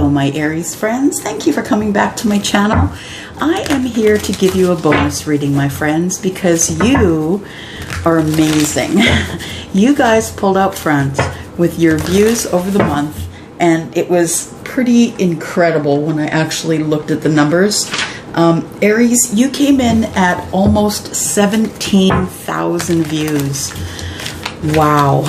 Hello, my Aries friends. Thank you for coming back to my channel. I am here to give you a bonus reading, my friends, because you are amazing. You guys pulled out front with your views over the month, and it was pretty incredible when I actually looked at the numbers. Aries, you came in at almost 17,000 views. Wow.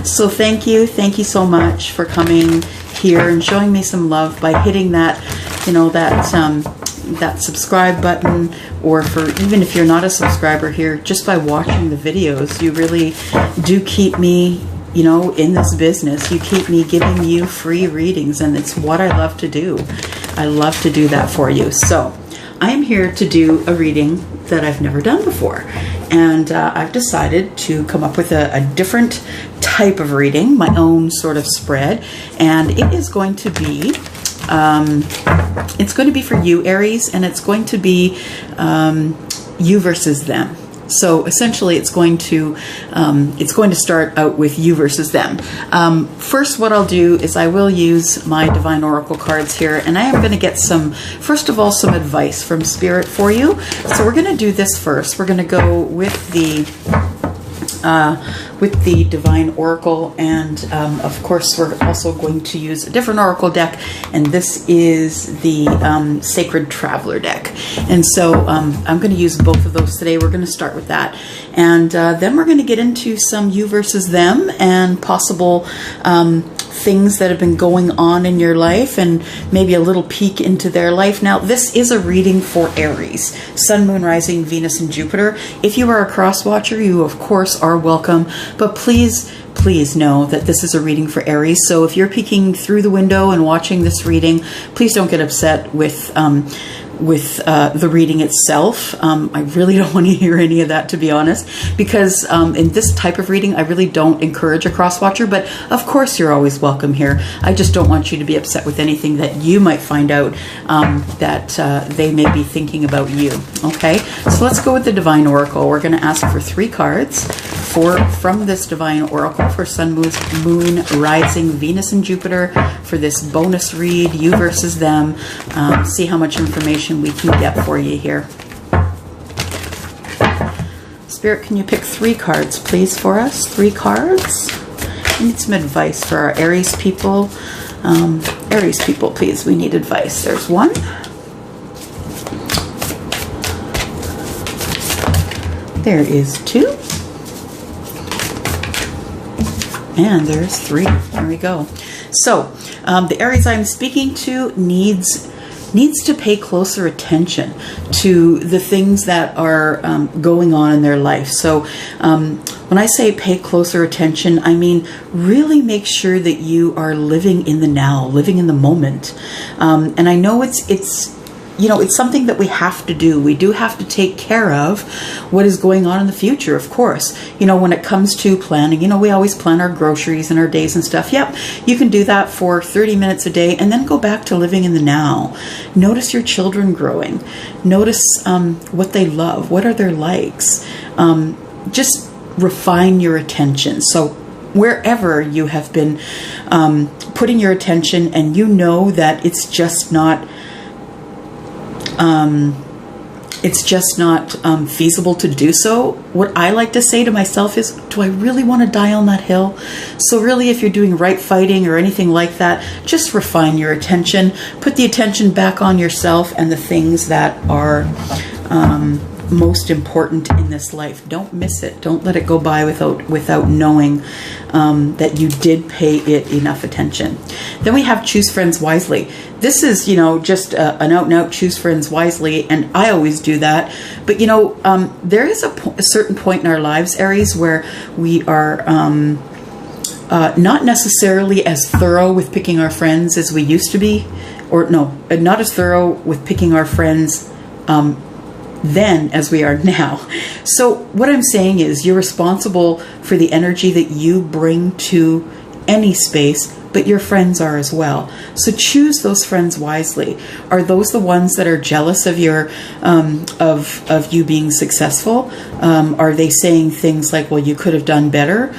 So thank you so much for coming here and showing me some love by hitting that, that subscribe button, or for even if you're not a subscriber here, just by watching the videos, you really do keep me, in this business. You keep me giving you free readings, and it's what I love to do. I love to do that for you. So I am here to do a reading that I've never done before, and I've decided to come up with a different type of reading, my own sort of spread, and it is going to be for you, Aries, and it's going to be you versus them. So essentially, it's going to start out with you versus them. First, what I'll do is I will use my Divine Oracle cards here, and I am going to get first of all, some advice from Spirit for you. So we're going to do this first. We're going to go with the Divine Oracle, and of course we're also going to use a different Oracle deck, and this is the Sacred Traveler deck. And so I'm going to use both of those today. We're going to start with that, and then we're going to get into some you versus them and possible things that have been going on in your life, and maybe a little peek into their life. Now, this is a reading for Aries, Sun, Moon, Rising, Venus, and Jupiter. If you are a cross watcher, you of course are welcome, but please know that this is a reading for Aries. So if you're peeking through the window and watching this reading, please don't get upset with the reading itself. I really don't want to hear any of that, to be honest, because in this type of reading, I really don't encourage a cross-watcher, but of course you're always welcome here. I just don't want you to be upset with anything that you might find out that they may be thinking about you. Okay, so let's go with the Divine Oracle. We're going to ask for 3 cards from this Divine Oracle for Sun, Moon, Rising, Venus, and Jupiter for this bonus read, you versus them. See how much information we can get for you here. Spirit, can you pick 3 cards, please, for us? 3 cards. We need some advice for our Aries people. Aries people, please, we need advice. There's 1. There is 2. And there's 3. There we go. So the Aries I'm speaking to needs to pay closer attention to the things that are going on in their life. So when I say pay closer attention, I mean really make sure that you are living in the now, living in the moment. And I know it's something that we have to do. We do have to take care of what is going on in the future, of course. When it comes to planning, we always plan our groceries and our days and stuff. Yep, you can do that for 30 minutes a day and then go back to living in the now. Notice your children growing. Notice what they love. What are their likes? Just refine your attention. So wherever you have been putting your attention, and that it's just not feasible to do so, what I like to say to myself is, do I really want to die on that hill? So really, if you're doing right fighting or anything like that, just refine your attention, put the attention back on yourself and the things that are most important in this life. Don't miss it. Don't let it go by without knowing that you did pay it enough attention. Then we have choose friends wisely. This is, just an out-and-out choose friends wisely, and I always do that. But, there is a certain point in our lives, Aries, where we are not necessarily as thorough with picking our friends as we used to be, or no, not as thorough with picking our friends then as we are now. So what I'm saying is you're responsible for the energy that you bring to any space, but your friends are as well. So choose those friends wisely. Are those the ones that are jealous of your of you being successful? Are they saying things like, well, you could have done better?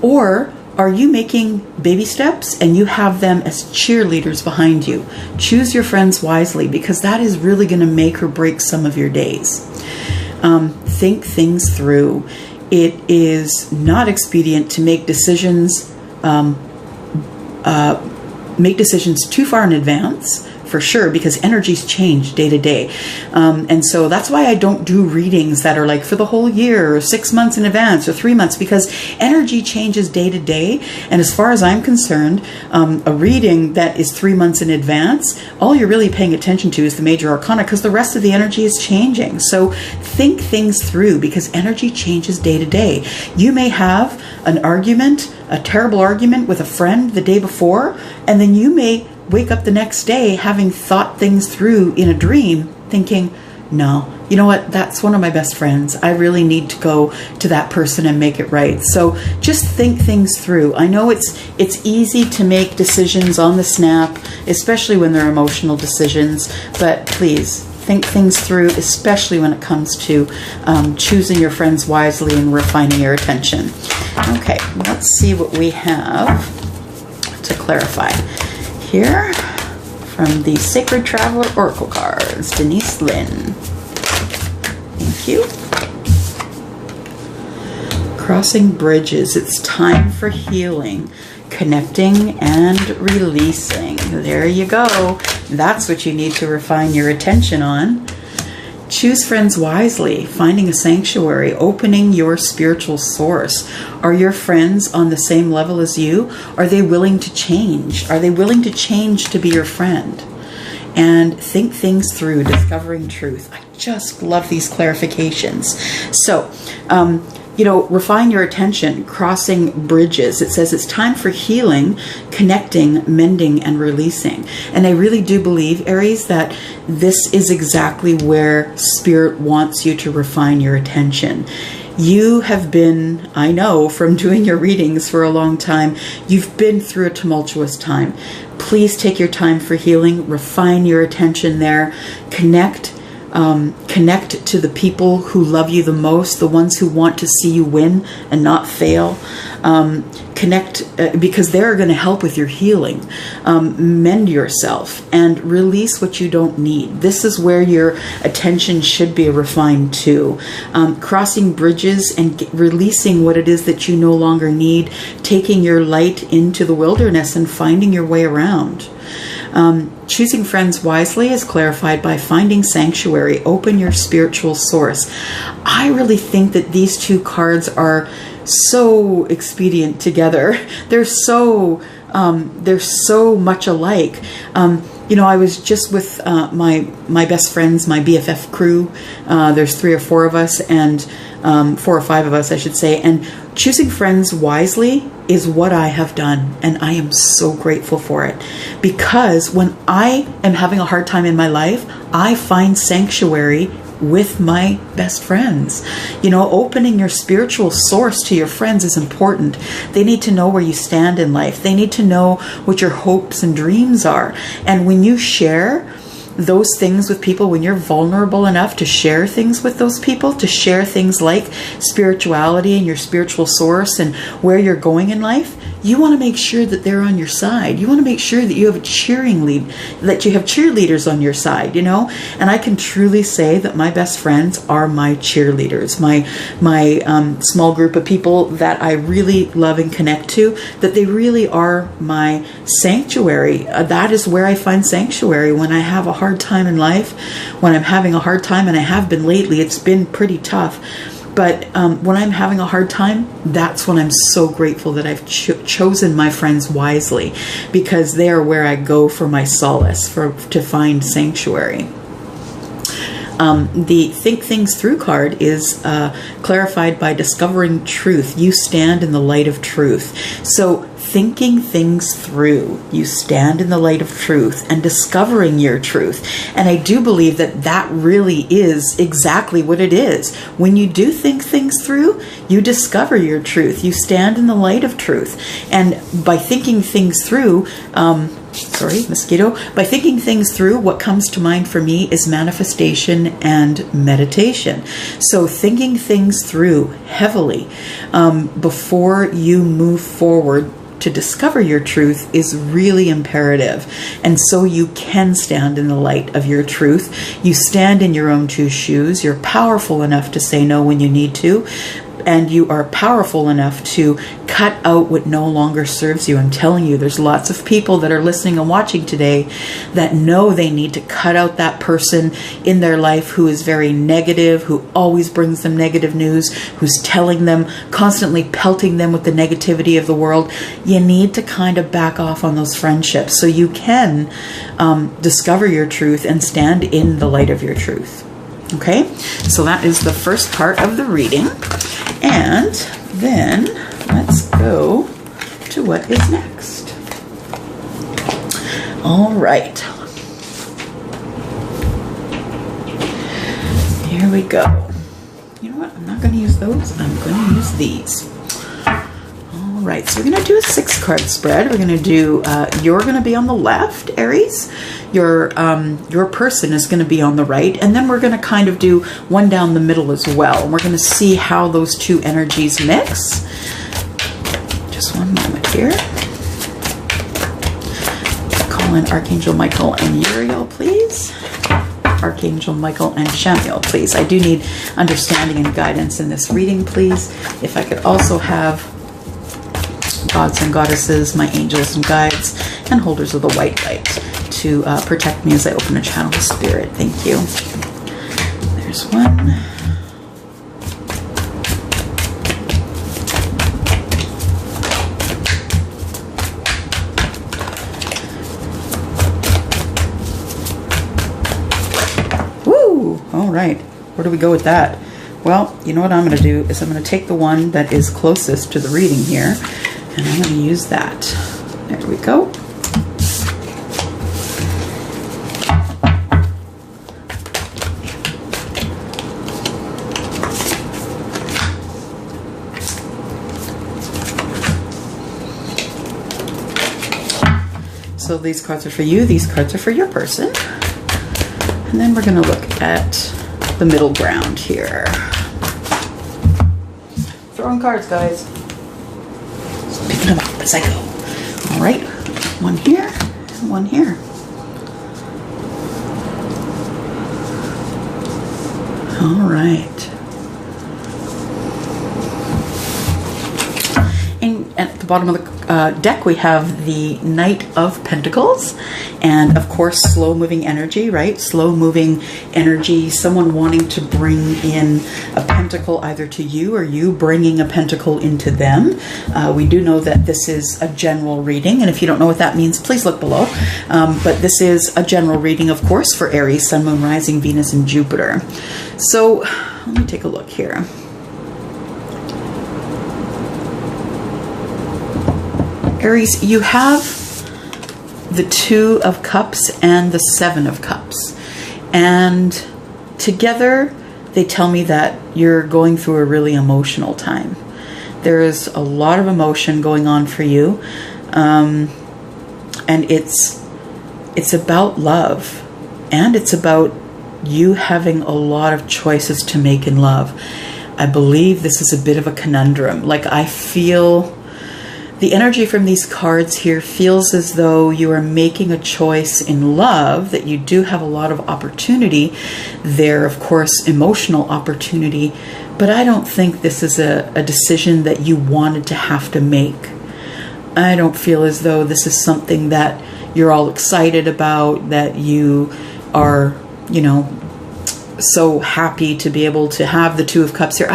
Or Are you making baby steps and you have them as cheerleaders behind you? Choose your friends wisely, because that is really going to make or break some of your days. Think things through. It is not expedient to make decisions too far in advance, for sure, because energies change day to day. And so that's why I don't do readings that are like for the whole year or 6 months in advance or 3 months, because energy changes day to day. And as far as I'm concerned, a reading that is 3 months in advance, all you're really paying attention to is the major arcana, because the rest of the energy is changing. So think things through, because energy changes day to day. You may have an argument, a terrible argument with a friend the day before, and then you may wake up the next day having thought things through in a dream, thinking, no, you know what, that's one of my best friends. I really need to go to that person and make it right. So just think things through. I know it's easy to make decisions on the snap, especially when they're emotional decisions, but please think things through, especially when it comes to choosing your friends wisely and refining your attention. Okay, let's see what we have to clarify here from the Sacred Traveler Oracle cards. Denise Lynn. Thank you. Crossing bridges. It's time for healing, connecting, and releasing. There you go. That's what you need to refine your attention on. Choose friends wisely, finding a sanctuary, opening your spiritual source. Are your friends on the same level as you? Are they willing to change? Are they willing to change to be your friend? And think things through, discovering truth. I just love these clarifications. So, refine your attention, crossing bridges. It says it's time for healing, connecting, mending, and releasing. And I really do believe, Aries, that this is exactly where Spirit wants you to refine your attention. You have been, I know from doing your readings for a long time, you've been through a tumultuous time. Please take your time for healing, refine your attention there, connect to the people who love you the most, the ones who want to see you win and not fail. Connect because they're going to help with your healing. Mend yourself and release what you don't need. This is where your attention should be refined to. Crossing bridges and releasing what it is that you no longer need, taking your light into the wilderness and finding your way around. Choosing friends wisely is clarified by finding sanctuary, open your spiritual source. I really think that these two cards are so expedient together. They're so much alike. I was just with my best friends, my BFF crew. There's 3 or 4 of us, and 4 or 5 of us, I should say. And choosing friends wisely is what I have done, and I am so grateful for it. Because when I am having a hard time in my life, I find sanctuary with my best friends. Opening your spiritual source to your friends is important. They need to know where you stand in life. They need to know what your hopes and dreams are. And when you share those things with people, when you're vulnerable enough to share things with those people, to share things like spirituality and your spiritual source and where you're going in life, you want to make sure that they're on your side. You want to make sure that you have a cheerleaders on your side, And I can truly say that my best friends are my cheerleaders, my small group of people that I really love and connect to, that they really are my sanctuary. That is where I find sanctuary when I have a hard time in life, when I'm having a hard time, and I have been lately. It's been pretty tough. But when I'm having a hard time, that's when I'm so grateful that I've chosen my friends wisely, because they are where I go for my solace, to find sanctuary. The Think Things Through card is clarified by discovering truth. You stand in the light of truth. So thinking things through, you stand in the light of truth and discovering your truth. And I do believe that that really is exactly what it is. When you do think things through, you discover your truth. You stand in the light of truth. And by thinking things through, mosquito. By thinking things through, what comes to mind for me is manifestation and meditation. So thinking things through heavily before you move forward to discover your truth is really imperative. And so you can stand in the light of your truth. You stand in your own two shoes. You're powerful enough to say no when you need to. And you are powerful enough to cut out what no longer serves you. I'm telling you, there's lots of people that are listening and watching today that know they need to cut out that person in their life who is very negative, who always brings them negative news, who's telling them, constantly pelting them with the negativity of the world. You need to kind of back off on those friendships so you can discover your truth and stand in the light of your truth. Okay, so that is the first part of the reading. And then let's go to what is next. All right. Here we go. You know what? I'm not going to use those. I'm going to use these. All right. So we're going to do a 6-card spread. We're going to do, you're going to be on the left, Aries. Your person is going to be on the right, and then we're going to kind of do one down the middle as well. And we're going to see how those two energies mix. Just one moment here. Call in Archangel Michael and Uriel, please. Archangel Michael and Shamiel, please. I do need understanding and guidance in this reading, please. If I could also have gods and goddesses, my angels and guides, and holders of the white light to protect me as I open a channel of spirit. Thank you. There's one. Woo! All right. Where do we go with that? Well, you know what I'm going to do is I'm going to take the one that is closest to the reading here, and I'm going to use that. There we go. So these cards are for you, these cards are for your person. And then we're going to look at the middle ground here. Throwing cards, guys. Just picking them up as I go. All right, one here and one here. All right. And at the bottom of the deck, we have the Knight of Pentacles, and of course, slow-moving energy, right? Slow-moving energy, someone wanting to bring in a pentacle either to you or you bringing a pentacle into them. We do know that this is a general reading, and if you don't know what that means, please look below. But this is a general reading, of course, for Aries, Sun, Moon, Rising, Venus, and Jupiter. So let me take a look here. Aries, you have the 2 of Cups and the 7 of Cups. And together, they tell me that you're going through a really emotional time. There is a lot of emotion going on for you. And it's about love. And it's about you having a lot of choices to make in love. I believe this is a bit of a conundrum. Like, I feel the energy from these cards here feels as though you are making a choice in love, that you do have a lot of opportunity there, of course, emotional opportunity, but I don't think this is a decision that you wanted to have to make. I don't feel as though this is something that you're all excited about, that you are, you know, so happy to be able to have the 2 of Cups here.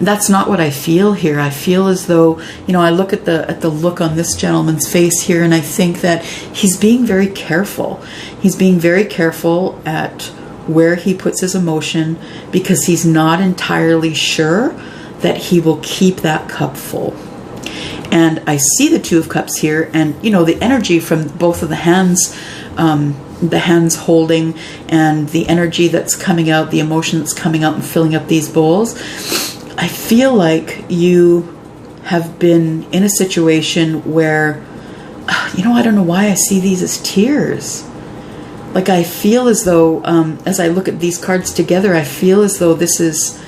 That's not what I feel here. I feel as though, you know, I look at the look on this gentleman's face here, and I think that he's being very careful. He's being very careful at where he puts his emotion, because he's not entirely sure that he will keep that cup full. And I see the 2 of Cups here, and, you know, the energy from both of the hands holding, and the energy that's coming out, the emotion that's coming out and filling up these bowls. I feel like you have been in a situation where I don't know why I see these as tears. Like, I feel as though, as I look at these cards together, I feel as though this is,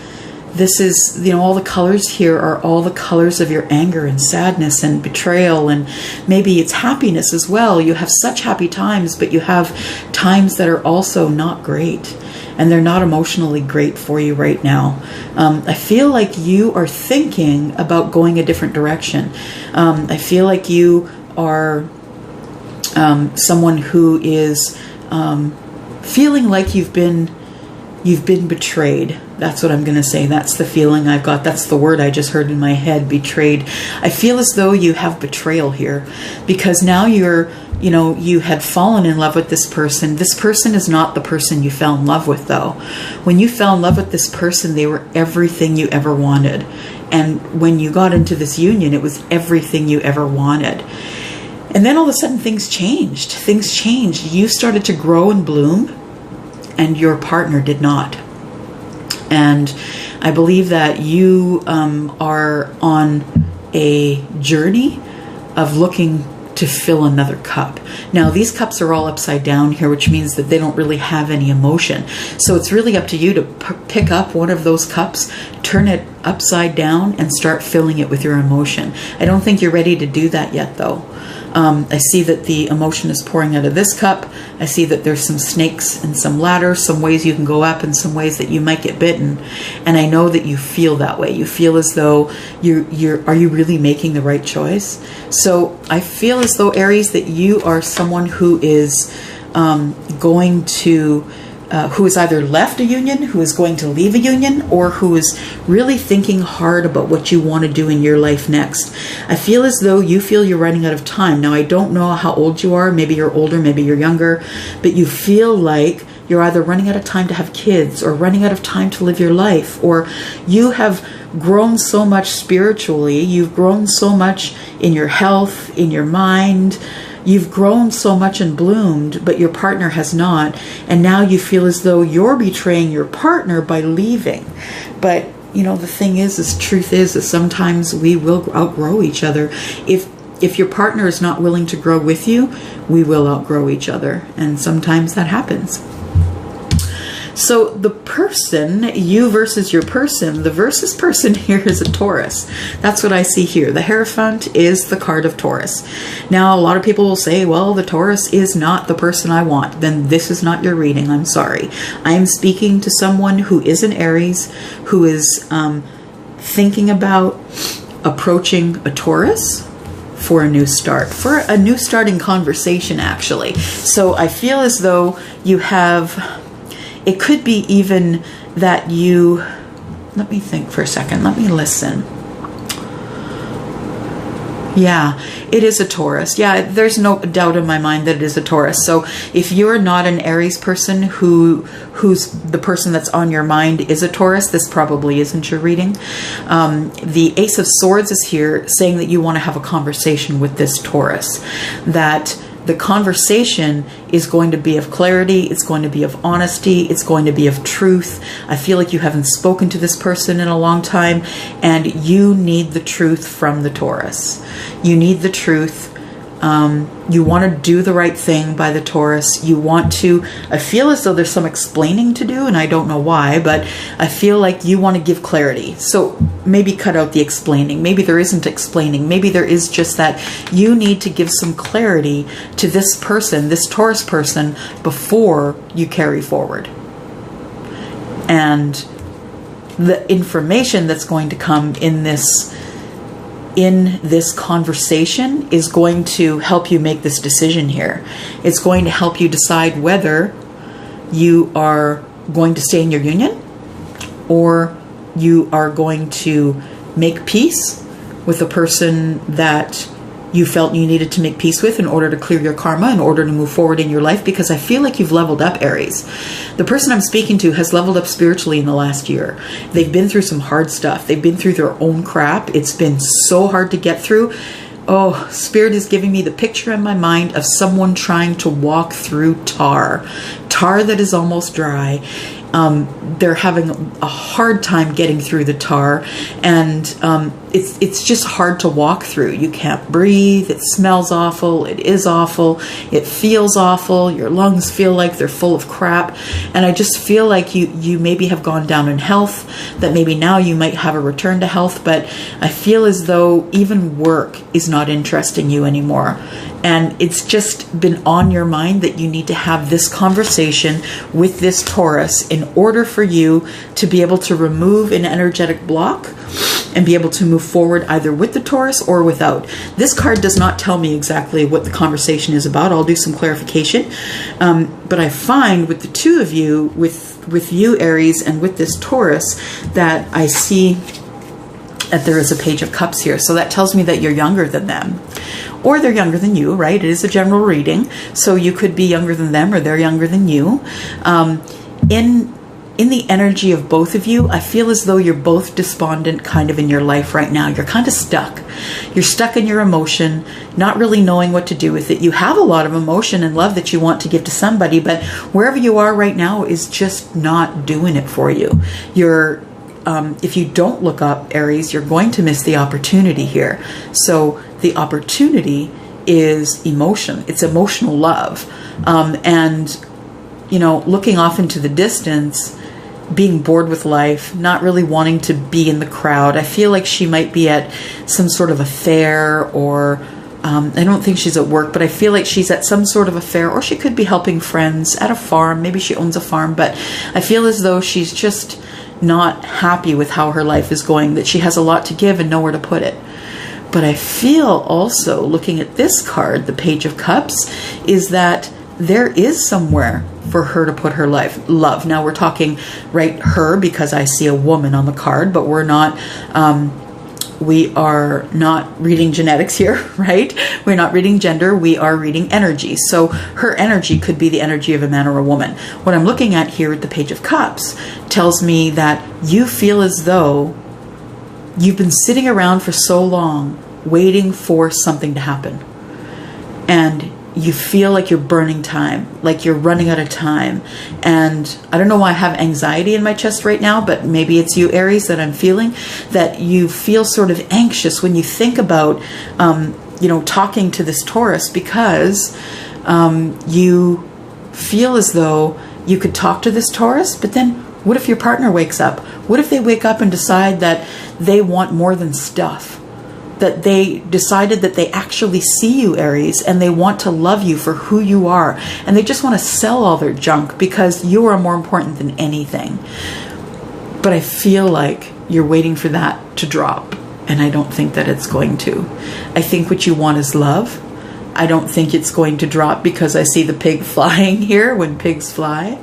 all the colors here are all the colors of your anger and sadness and betrayal, and maybe it's happiness as well. You have such happy times, but you have times that are also not great, and they're not emotionally great for you right now. I feel like you are thinking about going a different direction. I feel like you are someone who is feeling like you've been betrayed. That's what I'm going to say. That's the feeling I've got. That's the word I just heard in my head, betrayed. I feel as though you have betrayal here, because now you had fallen in love with this person. This person is not the person you fell in love with, though. When you fell in love with this person, they were everything you ever wanted. And when you got into this union, it was everything you ever wanted. And then all of a sudden things changed. Things changed. You started to grow and bloom, and your partner did not. And I believe that you are on a journey of looking to fill another cup. Now, these cups are all upside down here, which means that they don't really have any emotion. So it's really up to you to pick up one of those cups, turn it upside down, and start filling it with your emotion. I don't think you're ready to do that yet, though. I see that the emotion is pouring out of this cup. I see that there's some snakes and some ladders, some ways you can go up and some ways that you might get bitten. And I know that you feel that way. You feel as though are you really making the right choice? So I feel as though, Aries, that you are someone who is going to who has either left a union, who is going to leave a union, or who is really thinking hard about what you want to do in your life next. I feel as though you feel you're running out of time. Now, I don't know how old you are. Maybe you're older, maybe you're younger, but you feel like you're either running out of time to have kids, or running out of time to live your life, or you have grown so much spiritually, you've grown so much in your health, in your mind. You've grown so much and bloomed, but your partner has not. And now you feel as though you're betraying your partner by leaving. But, the thing is truth is sometimes we will outgrow each other. If your partner is not willing to grow with you, we will outgrow each other. And sometimes that happens. So the person, you versus your person, the versus person here is a Taurus. That's what I see here. The Hierophant is the card of Taurus. Now, a lot of people will say, well, the Taurus is not the person I want. Then this is not your reading. I'm sorry. I am speaking to someone who is an Aries, who is thinking about approaching a Taurus for a new start, for a new starting conversation, actually. So I feel as though you have... It could be even that you, let me think for a second, let me listen. Yeah, it is a Taurus. Yeah, there's no doubt in my mind that it is a Taurus. So if you're not an Aries person who's the person that's on your mind is a Taurus, this probably isn't your reading. The Ace of Swords is here saying that you want to have a conversation with this Taurus, that the conversation is going to be of clarity, it's going to be of honesty, it's going to be of truth. I feel like you haven't spoken to this person in a long time, and you need the truth from the Taurus. You need the truth. You want to do the right thing by the Taurus. You want to, I feel as though there's some explaining to do, and I don't know why, but I feel like you want to give clarity. So maybe cut out the explaining. Maybe there isn't explaining. Maybe there is just that you need to give some clarity to this person, this Taurus person, before you carry forward. And the information that's going to come in this conversation is going to help you make this decision here. It's going to help you decide whether you are going to stay in your union, or you are going to make peace with the person that you felt you needed to make peace with in order to clear your karma, in order to move forward in your life, because I feel like you've leveled up, Aries. The person I'm speaking to has leveled up spiritually in the last year. They've been through some hard stuff. They've been through their own crap. It's been so hard to get through. Oh, Spirit is giving me the picture in my mind of someone trying to walk through tar that is almost dry. They're having a hard time getting through the tar, and it's just hard to walk through. You can't breathe. It smells awful. It is awful. It feels awful. Your lungs feel like they're full of crap. And I just feel like you maybe have gone down in health, that maybe now you might have a return to health, but I feel as though even work is not interesting you anymore. And it's just been on your mind that you need to have this conversation with this Taurus in order for you to be able to remove an energetic block and be able to move forward either with the Taurus or without. This card does not tell me exactly what the conversation is about. I'll do some clarification. But I find with the two of you, with you, Aries, and with this Taurus, that I see that there is a Page of Cups here. So that tells me that you're younger than them. Or they're younger than you, right? It is a general reading. So you could be younger than them or they're younger than you. In the energy of both of you, I feel as though you're both despondent kind of in your life right now. You're kind of stuck. You're stuck in your emotion, not really knowing what to do with it. You have a lot of emotion and love that you want to give to somebody, but wherever you are right now is just not doing it for you. If you don't look up, Aries, you're going to miss the opportunity here. So the opportunity is emotion. It's emotional love. And, looking off into the distance, being bored with life, not really wanting to be in the crowd. I feel like she might be at some sort of a fair, or I don't think she's at work, but I feel like she's at some sort of a fair, or she could be helping friends at a farm. Maybe she owns a farm, but I feel as though she's just not happy with how her life is going, that she has a lot to give and nowhere to put it. But I feel also, looking at this card, the Page of Cups, is that there is somewhere for her to put her love. Now we're talking, right, her, because I see a woman on the card, but we are not reading genetics here, right? We're not reading gender, we are reading energy. So her energy could be the energy of a man or a woman. What I'm looking at here at the Page of Cups tells me that you feel as though you've been sitting around for so long waiting for something to happen. And you feel like you're burning time, like you're running out of time. And I don't know why I have anxiety in my chest right now, but maybe it's you, Aries, that I'm feeling, that you feel sort of anxious when you think about, talking to this Taurus, because you feel as though you could talk to this Taurus, but then what if your partner wakes up? What if they wake up and decide that they want more than stuff? That they decided that they actually see you, Aries, and they want to love you for who you are. And they just want to sell all their junk because you are more important than anything. But I feel like you're waiting for that to drop. And I don't think that it's going to. I think what you want is love. I don't think it's going to drop because I see the pig flying here when pigs fly.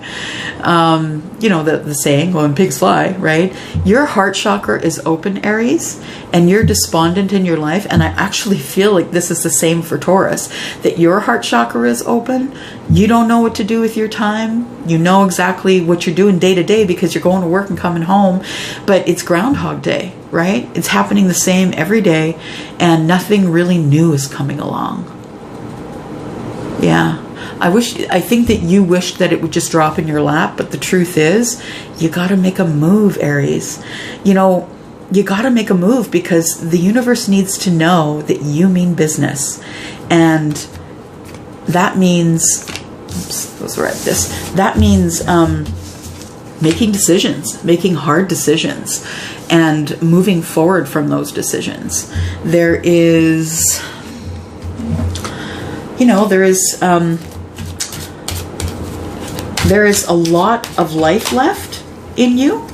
The saying, when pigs fly, right? Your heart chakra is open, Aries, and you're despondent in your life. And I actually feel like this is the same for Taurus, that your heart chakra is open. You don't know what to do with your time. You know exactly what you're doing day to day because you're going to work and coming home. But it's Groundhog Day, right? It's happening the same every day, and nothing really new is coming along. Yeah, I think that you wished that it would just drop in your lap, but the truth is, you got to make a move, Aries. You got to make a move because the universe needs to know that you mean business. And that means, that means making decisions, making hard decisions, and moving forward from those decisions. There is a lot of life left in you,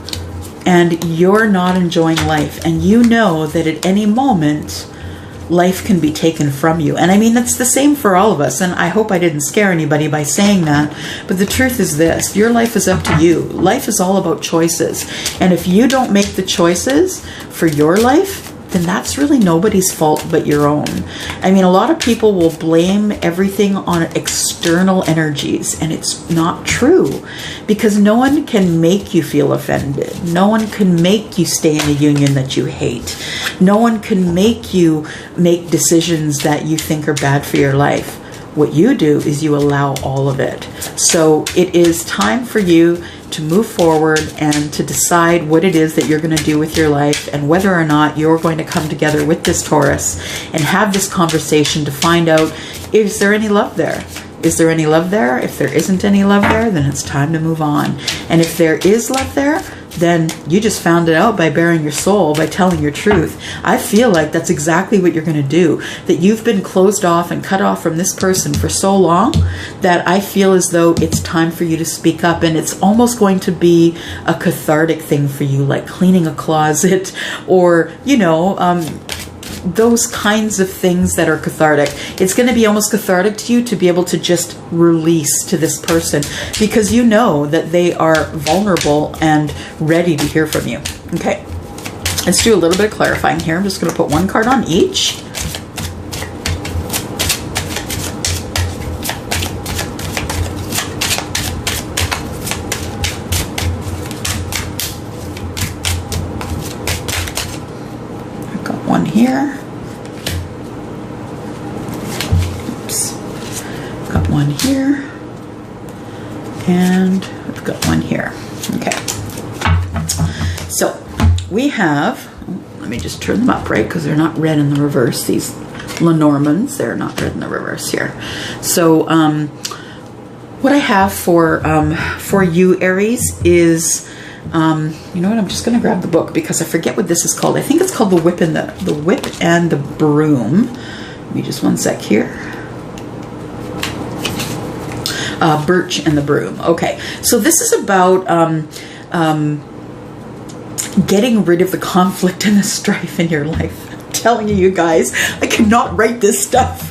and you're not enjoying life. And you know that at any moment, life can be taken from you. And I mean, that's the same for all of us. And I hope I didn't scare anybody by saying that. But the truth is this, your life is up to you. Life is all about choices. And if you don't make the choices for your life, then that's really nobody's fault but your own. I mean, a lot of people will blame everything on external energies, and it's not true, because no one can make you feel offended. No one can make you stay in a union that you hate. No one can make you make decisions that you think are bad for your life. What you do is you allow all of it. So it is time for you to move forward and to decide what it is that you're going to do with your life, and whether or not you're going to come together with this Taurus and have this conversation to find out, is there any love there? Is there any love there? If there isn't any love there, then it's time to move on. And if there is love there, then you just found it out by bearing your soul, by telling your truth. I feel like that's exactly what you're going to do. That you've been closed off and cut off from this person for so long that I feel as though it's time for you to speak up. And it's almost going to be a cathartic thing for you, like cleaning a closet or, you know, those kinds of things that are cathartic. It's going to be almost cathartic to you to be able to just release to this person, because you know that they are vulnerable and ready to hear from you. Okay, let's do a little bit of clarifying here. I'm just going to put one card on each. One here. Oops. Got one here. And I've got one here. Okay. So we have, let me just turn them up, right? Because they're not red in the reverse. These Lenormands, they're not red in the reverse here. So what I have for you, Aries, is you know what? I'm just going to grab the book because I forget what this is called. I think it's called The Whip and the Broom. Give me just one sec here. Birch and the Broom. Okay, so this is about getting rid of the conflict and the strife in your life. I'm telling you guys, I cannot write this stuff.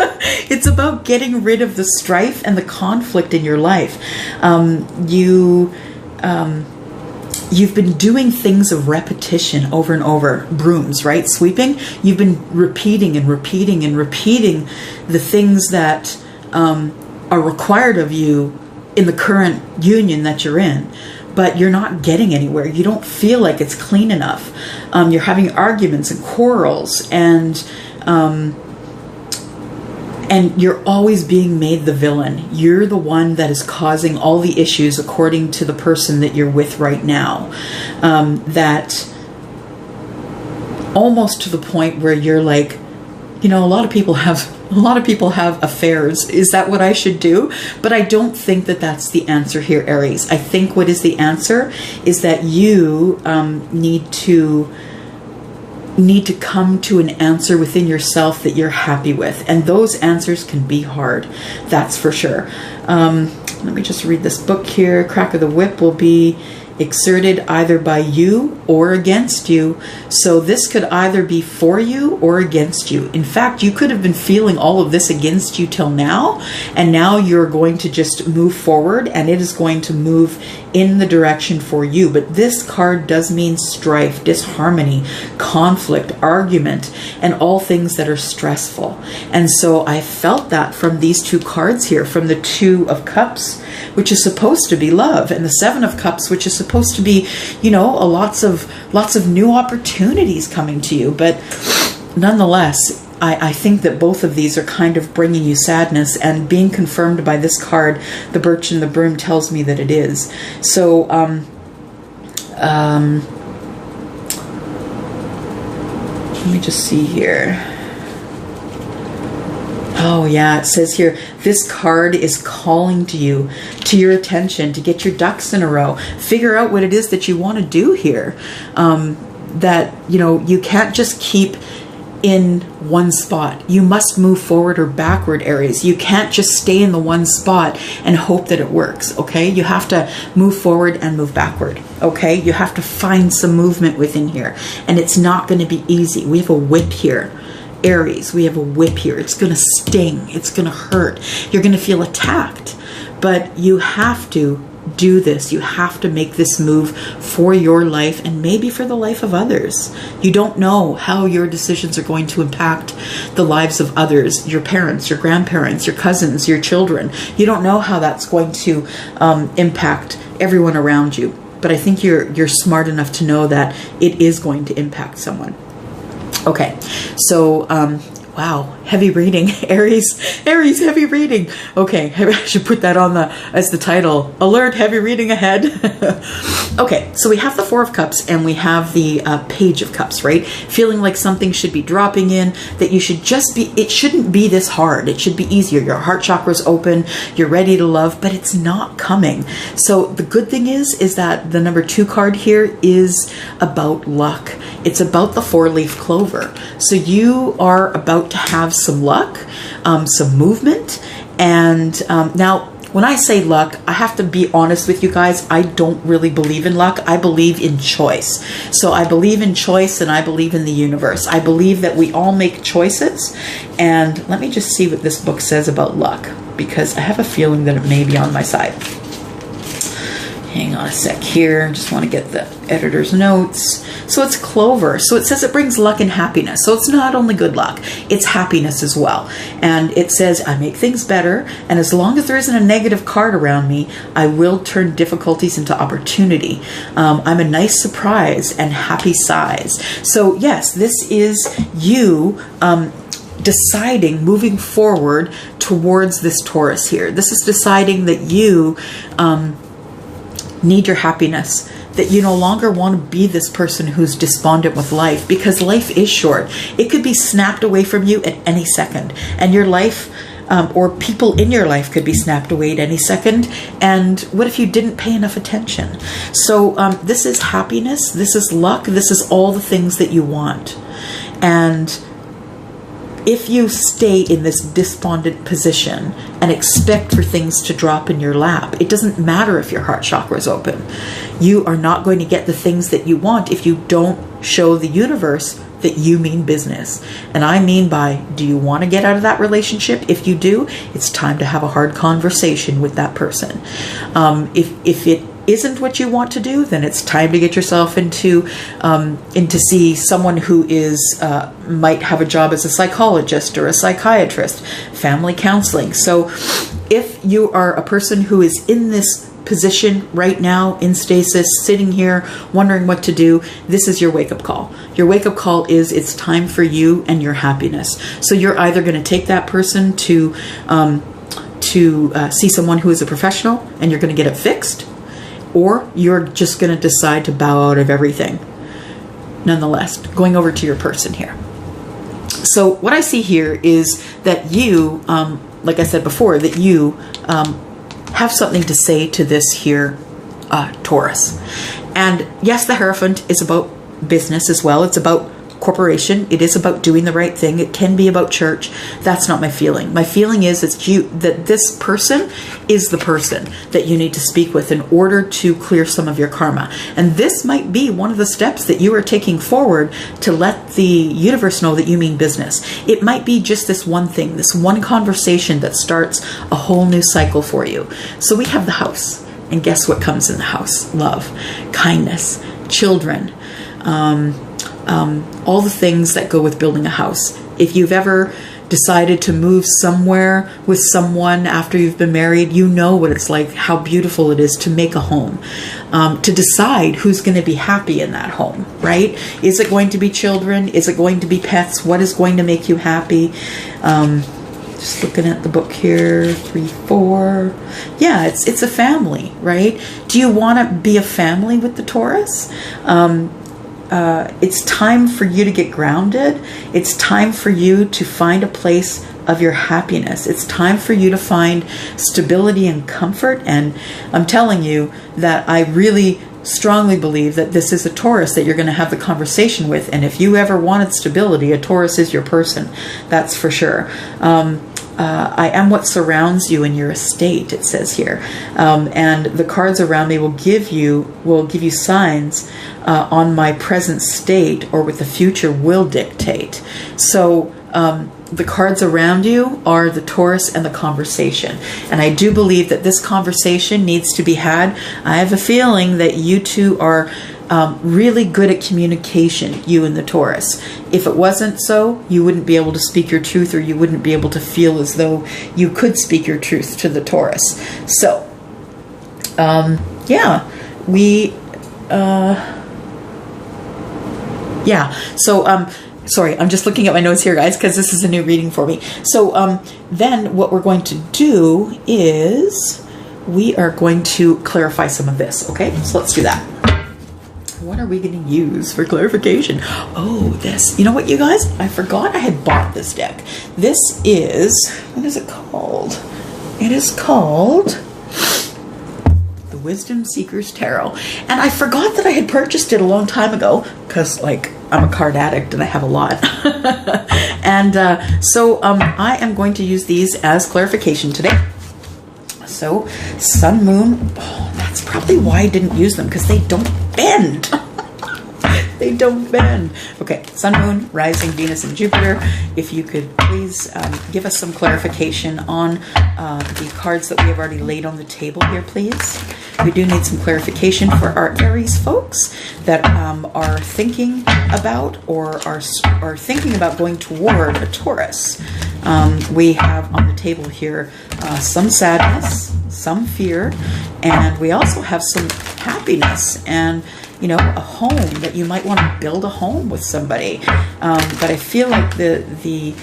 It's about getting rid of the strife and the conflict in your life. You've been doing things of repetition over and over. Brooms, right? Sweeping. You've been repeating and repeating and repeating the things that are required of you in the current union that you're in. But you're not getting anywhere. You don't feel like it's clean enough. You're having arguments and quarrels, and you're always being made the villain. You're the one that is causing all the issues according to the person that you're with right now. That almost to the point where you're like, you know, a lot of people have affairs. Is that what I should do? But I don't think that that's the answer here, Aries. I think what is the answer is that you need to come to an answer within yourself that you're happy with. And those answers can be hard. That's for sure. Let me just read this book here. Crack of the whip will be exerted either by you or against you. So this could either be for you or against you. In fact, you could have been feeling all of this against you till now, and now you're going to just move forward, and it is going to move in the direction for you. But this card does mean strife, disharmony, conflict, argument, and all things that are stressful. And so I felt that from these two cards here, from the Two of Cups, which is supposed to be love, and the Seven of Cups, which is supposed to be, you know, lots of new opportunities coming to you. But nonetheless, I think that both of these are kind of bringing you sadness, and being confirmed by this card, the Birch and the Broom, tells me that it is. So, let me just see here. Oh yeah, it says here, this card is calling to you, to your attention, to get your ducks in a row. Figure out what it is that you want to do here. That, you know, you can't just keep in one spot. You must move forward or backward, Aries. You can't just stay in the one spot and hope that it works, okay? You have to move forward and move backward, okay? You have to find some movement within here. And it's not going to be easy. We have a whip here. Aries, we have a whip here. It's going to sting. It's going to hurt. You're going to feel attacked. But you have to do this. You have to make this move for your life and maybe for the life of others. You don't know how your decisions are going to impact the lives of others, your parents, your grandparents, your cousins, your children. You don't know how that's going to impact everyone around you. But I think you're smart enough to know that it is going to impact someone. Okay, so Wow, heavy reading. Aries, heavy reading. Okay, I should put that on as the title. Alert, heavy reading ahead. Okay, so we have the Four of Cups and we have the Page of Cups, right? Feeling like something should be dropping in, that you should just be, it shouldn't be this hard. It should be easier. Your heart chakra's open, you're ready to love, but it's not coming. So the good thing is that the number 2 card here is about luck. It's about the 4-leaf clover. So you are about to have some luck, some movement. And now, when I say luck, I have to be honest with you guys. I don't really believe in luck. I believe in choice. So I believe in choice and I believe in the universe. I believe that we all make choices. And let me just see what this book says about luck, because I have a feeling that it may be on my side. Hang on a sec here. I just want to get the editor's notes. So it's clover. So it says it brings luck and happiness. So it's not only good luck, it's happiness as well. And it says, I make things better. And as long as there isn't a negative card around me, I will turn difficulties into opportunity. I'm a nice surprise and happy size. So yes, this is you deciding, moving forward towards this Taurus here. This is deciding that you need your happiness, that you no longer want to be this person who's despondent with life, because life is short. It could be snapped away from you at any second, and your life or people in your life could be snapped away at any second. And what if you didn't pay enough attention? So this is happiness, this is luck, this is all the things that you want. And if you stay in this despondent position and expect for things to drop in your lap, it doesn't matter if your heart chakra is open. You are not going to get the things that you want if you don't show the universe that you mean business. And I mean by, do you want to get out of that relationship? If you do, it's time to have a hard conversation with that person. If it isn't what you want to do, then it's time to get yourself into see someone who is might have a job as a psychologist or a psychiatrist, family counseling. So if you are a person who is in this position right now in stasis, sitting here wondering what to do, this is your wake-up call. Your wake-up call is it's time for you and your happiness. So you're either going to take that person to see someone who is a professional and you're going to get it fixed, or you're just going to decide to bow out of everything. Nonetheless, going over to your person here. So what I see here is that you, like I said before, that you have something to say to this here Taurus. And yes, the Hierophant is about business as well. It's about corporation. It is about doing the right thing. It can be about church. That's not my feeling. My feeling is that this person is the person that you need to speak with in order to clear some of your karma. And this might be one of the steps that you are taking forward to let the universe know that you mean business. It might be just this one thing, this one conversation that starts a whole new cycle for you. So we have the house. And guess what comes in the house? Love, kindness, children, all the things that go with building a house. If you've ever decided to move somewhere with someone after you've been married, you know what it's like, how beautiful it is to make a home, to decide who's going to be happy in that home, right? Is it going to be children? Is it going to be pets? What is going to make you happy? Just looking at the book here, 3, 4. Yeah, it's a family, right? Do you want to be a family with the Taurus? It's time for you to get grounded. It's time for you to find a place of your happiness. It's time for you to find stability and comfort. And I'm telling you that I really strongly believe that this is a Taurus that you're going to have the conversation with. And if you ever wanted stability, a Taurus is your person. That's for sure. I am what surrounds you in your estate, it says here. And the cards around me will give you signs on my present state or what the future will dictate. So the cards around you are the Taurus and the conversation. And I do believe that this conversation needs to be had. I have a feeling that you two are really good at communication, you and the Taurus. If it wasn't so, you wouldn't be able to speak your truth, or you wouldn't be able to feel as though you could speak your truth to the Taurus. So, sorry, I'm just looking at my notes here, guys, because this is a new reading for me. So then what we're going to do is we are going to clarify some of this. Okay, so let's do that. What are we going to use for clarification? Oh, this. You know what, you guys? I forgot I had bought this deck. This is, what is it called? It is called the Wisdom Seekers Tarot. And I forgot that I had purchased it a long time ago because, like, I'm a card addict and I have a lot. And so I am going to use these as clarification today. So, Sun, Moon, oh, that's probably why I didn't use them, because they don't bend. They don't bend. Okay, Sun, Moon, Rising, Venus, and Jupiter. If you could please give us some clarification on the cards that we have already laid on the table here, please. We do need some clarification for our Aries folks that are thinking about or are thinking about going toward a Taurus. We have on the table here some sadness, some fear, and we also have some happiness and, you know, a home that you might want to build a home with somebody. But I feel like the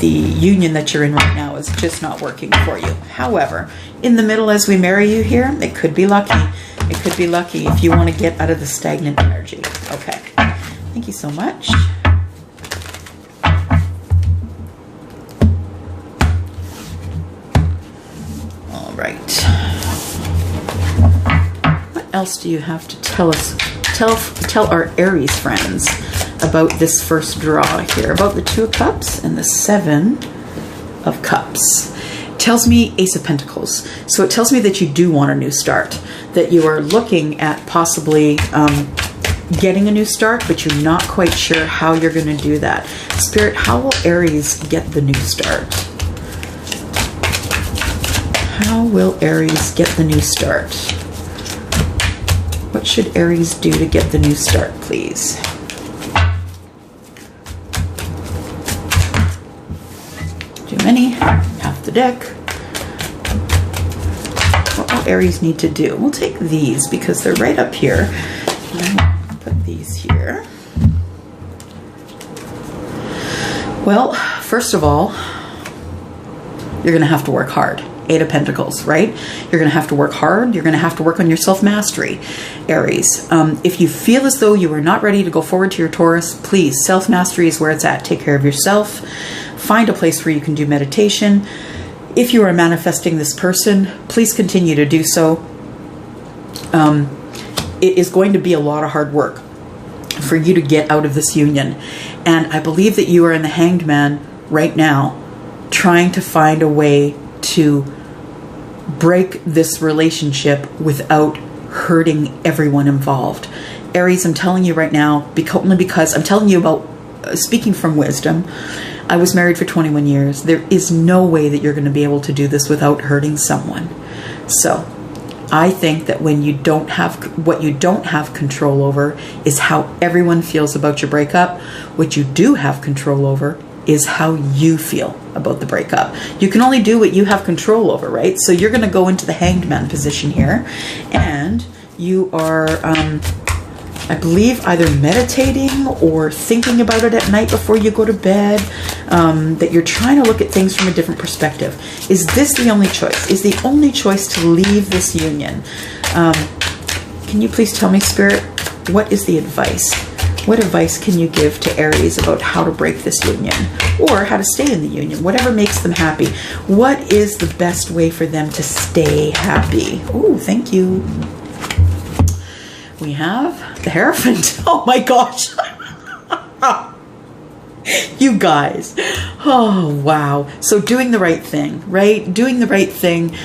union that you're in right now is just not working for you. However, in the middle as we marry you here, it could be lucky. It could be lucky if you want to get out of the stagnant energy. Okay. Thank you so much. All right. What else do you have to tell us? Tell our Aries friends about this first draw here, about the Two of Cups and the Seven of Cups. It tells me Ace of Pentacles. So it tells me that you do want a new start, that you are looking at possibly getting a new start, but you're not quite sure how you're going to do that. Spirit, how will Aries get the new start? How will Aries get the new start? What should Aries do to get the new start, please? Too many. Half the deck. What will Aries need to do? We'll take these because they're right up here. Put these here. Well, first of all, you're going to have to work hard. Eight of Pentacles, right? You're going to have to work hard. You're going to have to work on your self-mastery, Aries. If you feel as though you are not ready to go forward to your Taurus, please, self-mastery is where it's at. Take care of yourself. Find a place where you can do meditation. If you are manifesting this person, please continue to do so. It is going to be a lot of hard work for you to get out of this union. And I believe that you are in the Hanged Man right now, trying to find a way to break this relationship without hurting everyone involved. Aries, I'm telling you right now, only because I'm telling you about speaking from wisdom. I was married for 21 years. There is no way that you're going to be able to do this without hurting someone. So I think that when you don't have, what you don't have control over is how everyone feels about your breakup. What you do have control over is how you feel about the breakup. You can only do what you have control over, right? So you're going to go into the Hanged Man position here, and you are, I believe, either meditating or thinking about it at night before you go to bed, that you're trying to look at things from a different perspective. Is this the only choice? Is the only choice to leave this union? Can you please tell me, Spirit, what is the advice? What advice can you give to Aries about how to break this union or how to stay in the union, whatever makes them happy? What is the best way for them to stay happy? Oh, thank you. We have the Hierophant. Oh my gosh. You guys. Oh, wow. So doing the right thing, right? Doing the right thing.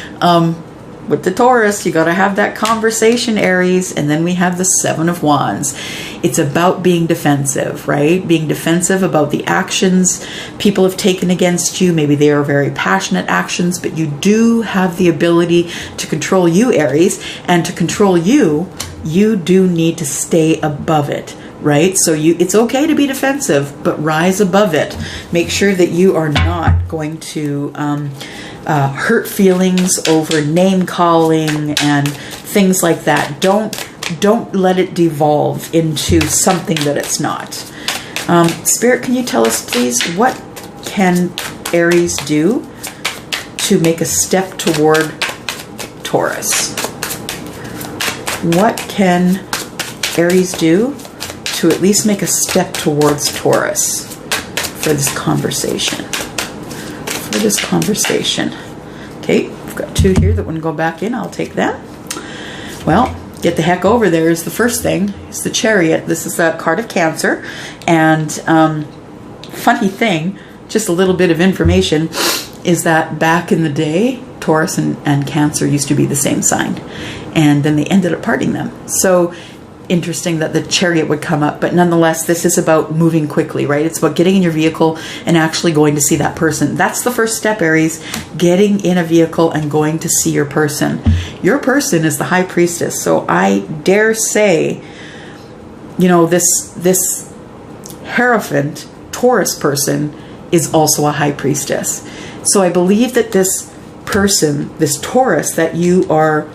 With the Taurus, you got to have that conversation, Aries. And then we have the Seven of Wands. It's about being defensive, right? Being defensive about the actions people have taken against you. Maybe they are very passionate actions, but you do have the ability to control you, Aries. And to control you, you do need to stay above it, right? So it's okay to be defensive, but rise above it. Make sure that you are not going to hurt feelings over name calling and things like that. Don't let it devolve into something that it's not. Spirit, can you tell us, please, what can Aries do to make a step toward Taurus? What can Aries do to at least make a step towards Taurus for this conversation? For this conversation. Okay, I've got 2 here that want to go back in. I'll take them. Well, get the heck over there is the first thing. It's the Chariot. This is a card of Cancer. And funny thing, just a little bit of information, is that back in the day, Taurus and Cancer used to be the same sign. And then they ended up parting them. So interesting that the Chariot would come up, but nonetheless, this is about moving quickly, right? It's about getting in your vehicle and actually going to see that person. That's the first step, Aries, getting in a vehicle and going to see your person. Your person is the High Priestess. So I dare say, you know, this Hierophant Taurus person is also a High Priestess. So I believe that this person, this Taurus that you are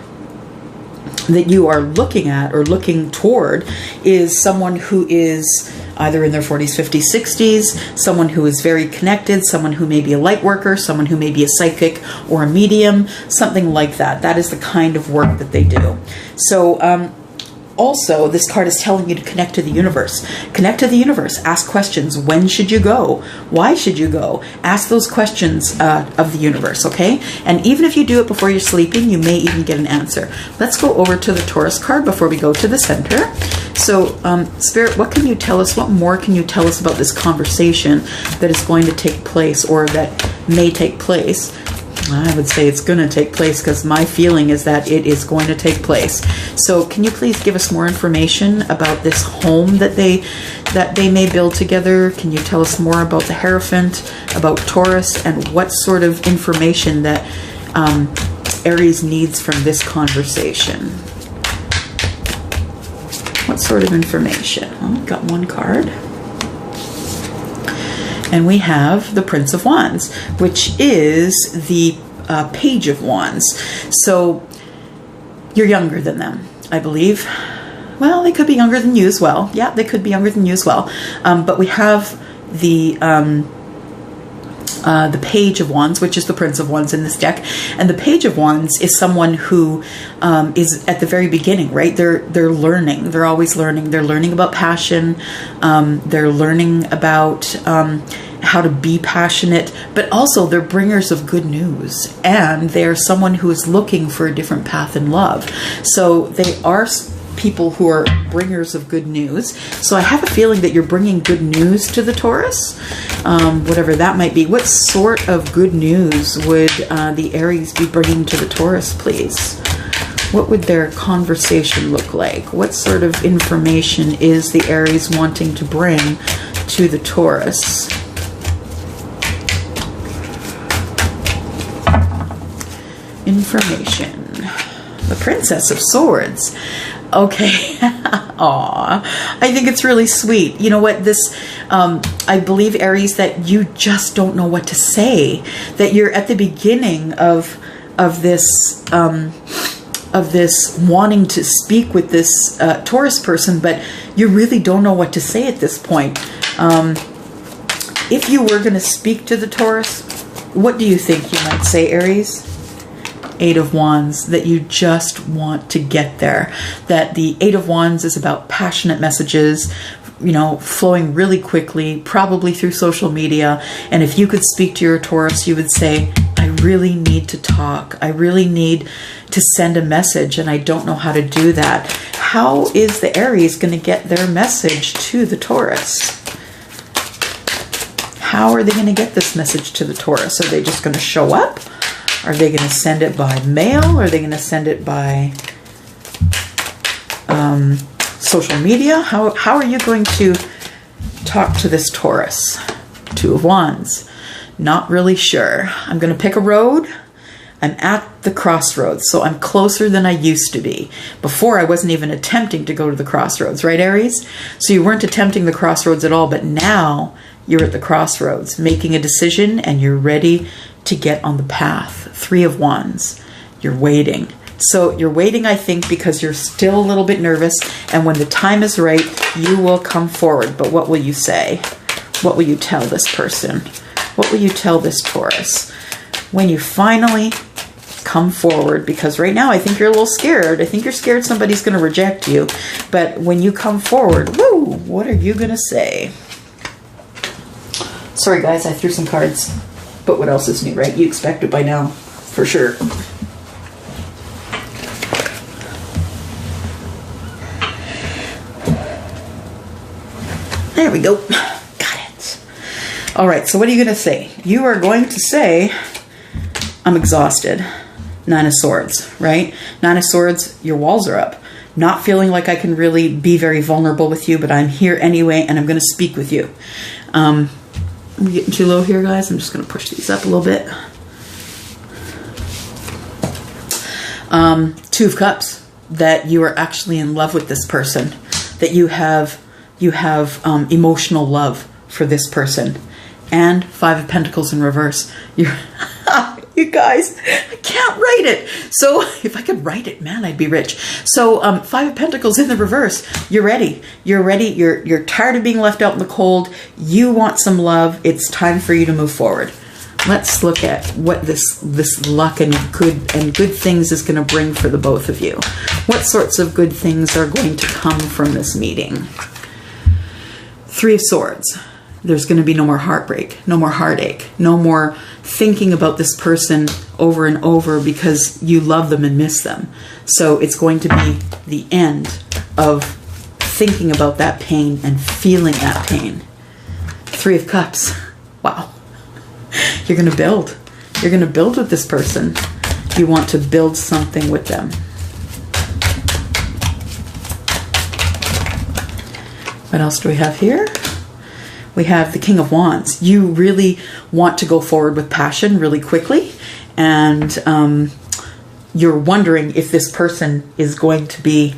looking at or looking toward, is someone who is either in their 40s, 50s, 60s, someone who is very connected, someone who may be a light worker, someone who may be a psychic or a medium, something like that. That is the kind of work that they do. So also, this card is telling you to connect to the universe. Connect to the universe. Ask questions. When should you go? Why should you go? Ask those questions of the universe, okay? And even if you do it before you're sleeping, you may even get an answer. Let's go over to the Taurus card before we go to the center. So, Spirit, what can you tell us? What more can you tell us about this conversation that is going to take place or that may take place? I would say it's going to take place because my feeling is that it is going to take place. So can you please give us more information about this home that they may build together? Can you tell us more about the Hierophant, about Taurus, and what sort of information that Aries needs from this conversation? What sort of information? Oh, got one card. And we have the Prince of Wands, which is the Page of Wands. So you're younger than them, I believe. Well, they could be younger than you as well. Yeah, they could be younger than you as well. But we have the Page of Wands, which is the Prince of Wands in this deck. And the Page of Wands is someone who is at the very beginning, right? They're learning. They're always learning. They're learning about passion. They're learning about how to be passionate, but also they're bringers of good news. And they're someone who is looking for a different path in love. So they are people who are bringers of good news. So I have a feeling that you're bringing good news to the Taurus, whatever that might be. What sort of good news would the Aries be bringing to the Taurus, please? What would their conversation look like? What sort of information is the Aries wanting to bring to the Taurus? Information. The Princess of Swords. Okay. Aw. I think it's really sweet. You know what? This, I believe, Aries, that you just don't know what to say. That you're at the beginning of this wanting to speak with this Taurus person, but you really don't know what to say at this point. If you were going to speak to the Taurus, what do you think you might say, Aries? 8 of Wands, that you just want to get there. That the 8 of Wands is about passionate messages, you know, flowing really quickly, probably through social media. And if you could speak to your Taurus, you would say, I really need to talk. I really need to send a message, and I don't know how to do that. How is the Aries going to get their message to the Taurus? How are they going to get this message to the Taurus? Are they just going to show up? Are they going to send it by mail? Are they going to send it by social media? How are you going to talk to this Taurus? 2 of Wands. Not really sure. I'm going to pick a road. I'm at the crossroads, so I'm closer than I used to be. Before, I wasn't even attempting to go to the crossroads, right, Aries? So you weren't attempting the crossroads at all, but now you're at the crossroads, making a decision, and you're ready to get on the path. 3 of Wands. You're waiting. So you're waiting, I think, because you're still a little bit nervous. And when the time is right, you will come forward. But what will you say? What will you tell this person? What will you tell this Taurus? When you finally come forward, because right now I think you're a little scared. I think you're scared somebody's going to reject you. But when you come forward, woo, what are you going to say? Sorry, guys, I threw some cards. But what else is new, right? You expect it by now, for sure. There we go. Got it. All right, so what are you going to say? You are going to say, I'm exhausted. Nine of Swords, right? Nine of Swords, your walls are up. Not feeling like I can really be very vulnerable with you, but I'm here anyway, and I'm going to speak with you. I'm getting too low here, guys. I'm just going to push these up a little bit. Two of Cups, that you are actually in love with this person, that you have emotional love for this person. And Five of Pentacles in reverse. You're you guys, I can't write it. So if I could write it, man, I'd be rich. So Five of Pentacles in the reverse. You're ready. You're ready. You're tired of being left out in the cold. You want some love. It's time for you to move forward. Let's look at what this luck and good things is going to bring for the both of you. What sorts of good things are going to come from this meeting? Three of Swords. There's going to be no more heartbreak, no more heartache, no more thinking about this person over and over because you love them and miss them. So it's going to be the end of thinking about that pain and feeling that pain. Three of Cups. Wow. You're going to build. You're going to build with this person. You want to build something with them. What else do we have here? We have the King of Wands. You really want to go forward with passion really quickly. And you're wondering if this person is going to be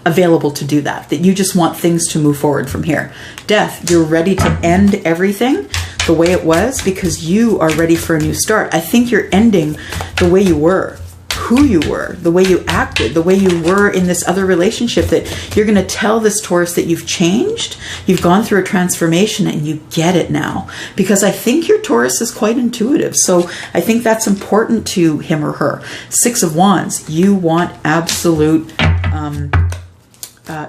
available to do that. That you just want things to move forward from here. Death. You're ready to end everything the way it was because you are ready for a new start. I think you're ending the way you were. Who you were, the way you acted, the way you were in this other relationship, that you're going to tell this Taurus that you've changed, you've gone through a transformation, and you get it now. Because I think your Taurus is quite intuitive. So I think that's important to him or her. Six of Wands, you want absolute,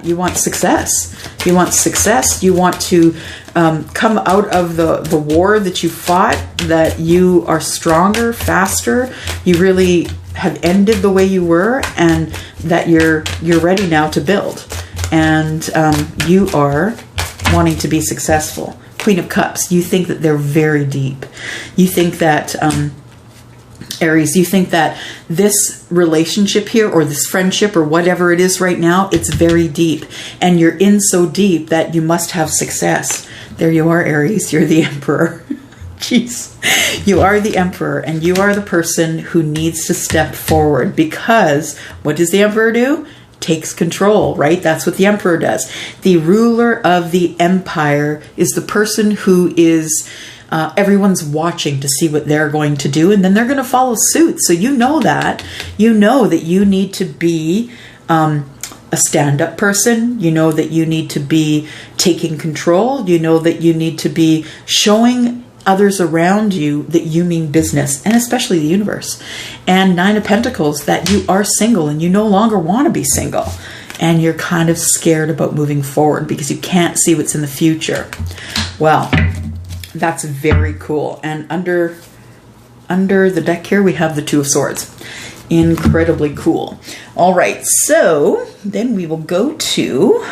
you want success. You want success. You want to come out of the war that you fought, that you are stronger, faster. You really have ended the way you were, and that you're ready now to build, and you are wanting to be successful. Queen of Cups, you think that they're very deep. You think that Aries, you think that this relationship here, or this friendship, or whatever it is right now, it's very deep, and you're in so deep that you must have success. There you are, Aries. You're the Emperor. Jeez. You are the Emperor, and you are the person who needs to step forward, because what does the Emperor do? Takes control, right? That's what the Emperor does. The ruler of the empire is the person who is, everyone's watching to see what they're going to do, and then they're going to follow suit. So you know that. You know that you need to be a stand-up person. You know that you need to be taking control. You know that you need to be showing others around you that you mean business, and especially the universe. And Nine of Pentacles, that you are single and you no longer want to be single, and you're kind of scared about moving forward because you can't see what's in the future. Well, that's very cool. And under the deck here, we have the Two of Swords. Incredibly cool. All right, so then we will go to,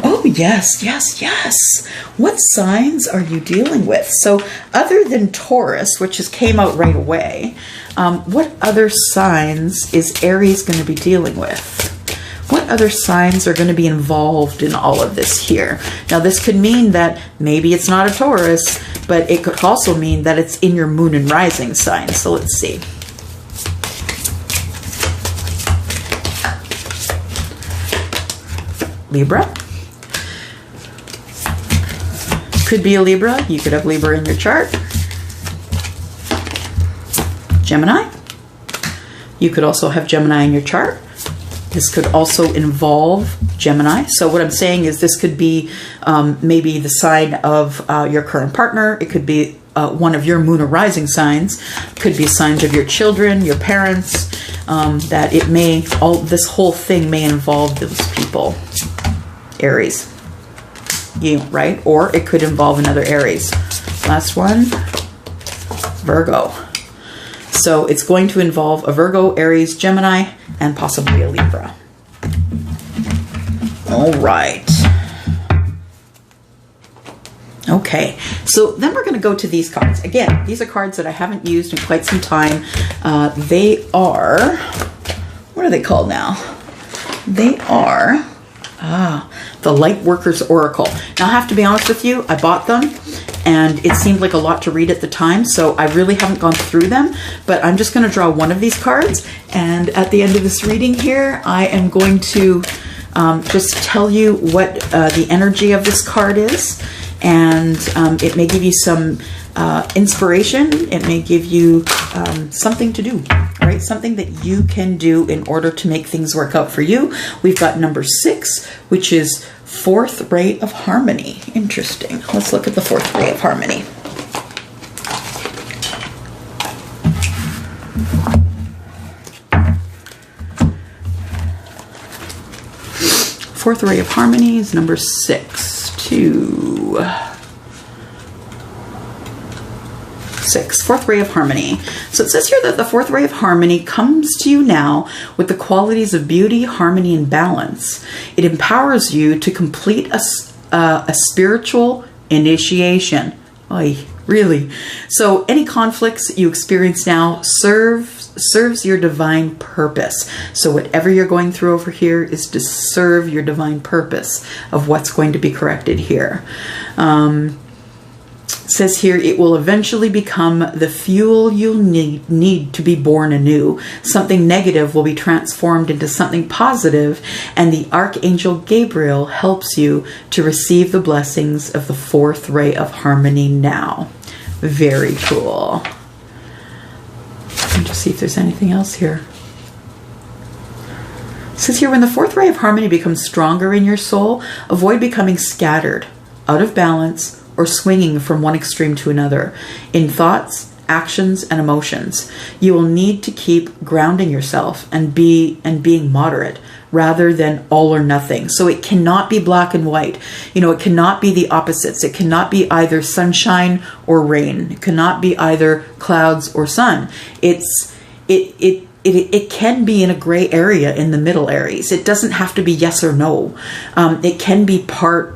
oh, yes, yes, yes. What signs are you dealing with? So other than Taurus, which just came out right away, what other signs is Aries going to be dealing with? What other signs are going to be involved in all of this here? Now, this could mean that maybe it's not a Taurus, but it could also mean that it's in your moon and rising sign. So let's see. Libra. Could be a Libra. You could have Libra in your chart. Gemini. You could also have Gemini in your chart. This could also involve Gemini. So what I'm saying is this could be maybe the sign of your current partner. It could be one of your moon or rising signs. Could be signs of your children, your parents. That it may, this whole thing may involve those people. Aries. You, right? Or it could involve another Aries. Last one, Virgo. So it's going to involve a Virgo, Aries, Gemini, and possibly a Libra. All right. Okay, so then we're going to go to these cards. Again, these are cards that I haven't used in quite some time. They are, what are they called now? They are, the Lightworkers Oracle. Now, I have to be honest with you, I bought them, and it seemed like a lot to read at the time, so I really haven't gone through them, but I'm just going to draw one of these cards, and at the end of this reading here, I am going to just tell you what the energy of this card is, and it may give you some inspiration. It may give you something to do, right? Something that you can do in order to make things work out for you. We've got number 6, which is fourth ray of harmony. Interesting. Let's look at the fourth ray of harmony. Fourth ray of harmony is number 6. 6, fourth ray of harmony. So it says here that the fourth ray of harmony comes to you now with the qualities of beauty, harmony, and balance. It empowers you to complete a spiritual initiation. Oy, really? So any conflicts you experience now serves your divine purpose. So whatever you're going through over here is to serve your divine purpose of what's going to be corrected here. It says here, it will eventually become the fuel you'll need to be born anew. Something negative will be transformed into something positive, and the Archangel Gabriel helps you to receive the blessings of the fourth ray of harmony now. Very cool. Let me just see if there's anything else here. It says here, when the fourth ray of harmony becomes stronger in your soul, avoid becoming scattered, out of balance, or swinging from one extreme to another in thoughts, actions, and emotions. You will need to keep grounding yourself and being moderate rather than all or nothing. So it cannot be black and white. You know, it cannot be the opposites. It cannot be either sunshine or rain. It cannot be either clouds or sun. It can be in a gray area in the middle, Aries. It doesn't have to be yes or no. It can be part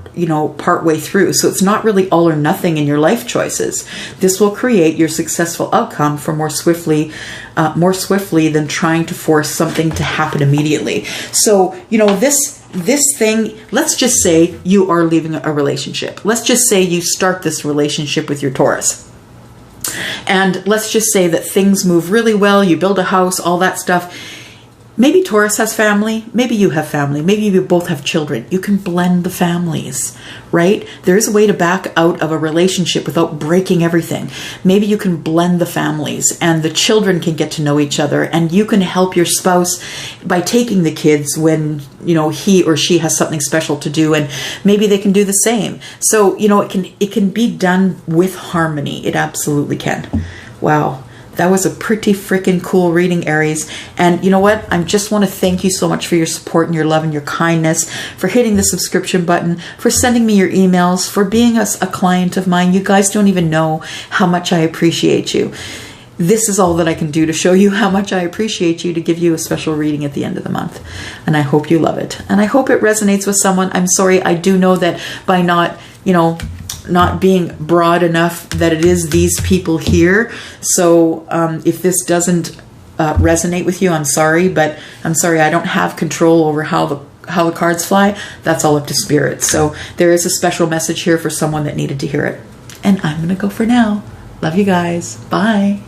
way through. So it's not really all or nothing in your life choices. This will create your successful outcome for more swiftly than trying to force something to happen immediately. So, this thing, let's just say you are leaving a relationship. Let's just say you start this relationship with your Taurus. And let's just say that things move really well. You build a house, all that stuff. Maybe Taurus has family, maybe you have family, maybe you both have children. You can blend the families, right? There is a way to back out of a relationship without breaking everything. Maybe you can blend the families and the children can get to know each other, and you can help your spouse by taking the kids when, he or she has something special to do, and maybe they can do the same. So, it can be done with harmony. It absolutely can. Wow. That was a pretty freaking cool reading, Aries. And you know what? I just want to thank you so much for your support and your love and your kindness, for hitting the subscription button, for sending me your emails, for being a client of mine. You guys don't even know how much I appreciate you. This is all that I can do to show you how much I appreciate you, to give you a special reading at the end of the month. And I hope you love it. And I hope it resonates with someone. I'm sorry, I do know that by not being broad enough that it is these people here. So if this doesn't resonate with you, I'm sorry, but I'm sorry, I don't have control over how the cards fly. That's all up to spirit. So there is a special message here for someone that needed to hear it. And I'm going to go for now. Love you guys. Bye.